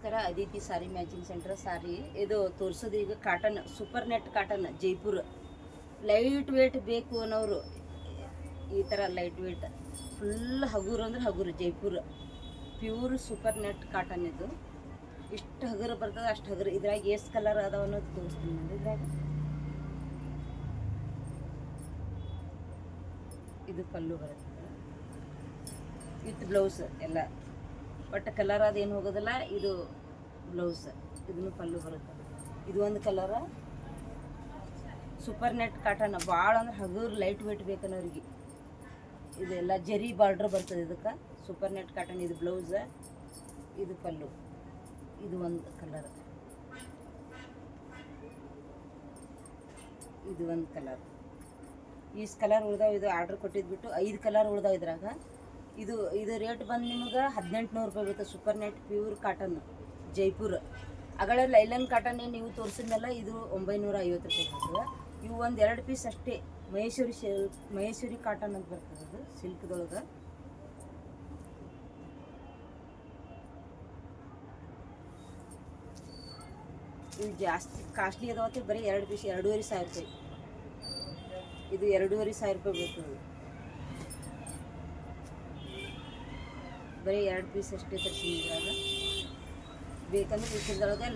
ನಮಸ್ಕಾರ. Aditi sari matching centre sari ಇದು ತೋರಿಸೋದು. ಈಗ cotton, super net cotton Jaipur. Light weight ಬೇಕು ಅನ್ನೋರು ಈ ಥರ ಲೈಟ್ ವೇಟ್ ಫುಲ್ ಹಗುರು ಅಂದ್ರೆ ಹಗುರು Jaipur pure super net cotton. ಇದು ಇಷ್ಟು ಹಗುರು ಬರ್ತದೆ, ಅಷ್ಟು ಹಗುರು. ಇದ್ರಾಗ ಎಷ್ಟು ಕಲರ್ ಅದಾವ ಅನ್ನೋದು ತೋರಿಸ್ತೀನಿ ನಾನು. ಇದ್ರಾಗ ಇದು ಪಲ್ಲು ಬರುತ್ತೆ ವಿತ್ ಬ್ಲೌಸ್ ಎಲ್ಲ. ಬಟ್ ಕಲರ್ ಅದೇನು ಹೋಗೋದಿಲ್ಲ. ಇದು ಬ್ಲೌಸ್, ಇದನ್ನು ಪಲ್ಲು ಬರುತ್ತೆ. ಇದು ಒಂದು ಕಲರ ಸೂಪರ್ ನೆಟ್ ಕಾಟನ್. ಭಾಳ ಅಂದ್ರೆ ಹಗುರು ಲೈಟ್ ವೇಟ್ ಬೇಕನ್ನೋರಿಗೆ ಇದೆಲ್ಲ ಜರಿ ಬಾರ್ಡ್ರ್ ಬರ್ತದೆ ಇದಕ್ಕೆ. Super net cotton. ಇದು ಬ್ಲೌಸ್, ಇದು ಪಲ್ಲು. ಇದು ಒಂದು ಕಲರ್, ಇದು ಒಂದು ಕಲರ್. ಇಷ್ಟು ಕಲರ್ ಉಳ್ದಾವ. ಇದು ಆರ್ಡ್ರ್ ಕೊಟ್ಟಿದ್ಬಿಟ್ಟು 5 ಕಲರ್ ಉಳ್ದಾವ ಇದ್ರಾಗ. ಇದು ರೇಟ್ ಬಂದು ನಿಮ್ಗೆ 1800 ರೂಪಾಯಿ ಬೀಳುತ್ತೆ. Super net pure cotton Jaipur. ಅಗಳ ಲೈಲನ್ ಕಾಟನ್ ನೀವು ತೋರಿಸಿದ್ಮೇಲೆ ಇದು 950 ರೂಪಾಯಿ ಬರ್ತದೆ. ಇವು ಒಂದು 2 ಪೀಸ್ ಅಷ್ಟೇ. ಮಹೇಶ್ವರಿ ಕಾಟನ್ ಅಂತ ಬರ್ತದೆ. ಅದು ಸಿಲ್ಕ್ದೊಳಗೆ. ಇವು ಜಾಸ್ತಿ ಕಾಸ್ಟ್ಲಿ ಅದಾವತ್ತೆ. ಬರೀ 2 ಪೀಸ್ 2500 ರೂಪಾಯಿ. ಇದು 2500 ರೂಪಾಯಿ ಬರ್ತದೆ. ಬರೀ 2 ಪೀಸ್ ಅಷ್ಟೇ ತರಿಸಿದ್ರಾಗ. ಬೇಕಂದ್ರೆ ಇದ್ರೊಳಗೆ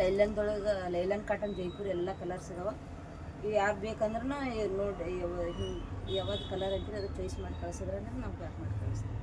ಲೈಲನ್ ಕಾಟನ್ ಜೈಪುರ್ ಎಲ್ಲ ಕಲರ್ಸ್ ಇದಾವೆ. ಇವು ಯಾರು ಬೇಕಂದ್ರೂ ನೋಡಿ ಯಾವ್ದು ಕಲರ್ ಅಂತೀರಿ ಅದು ಚಾಯ್ಸ್ ಮಾಡಿ ಕಳಿಸಿದ್ರೆ ನಾವು ಪ್ಯಾಕ್ ಮಾಡಿ ಕಳಿಸ್ತೀವಿ.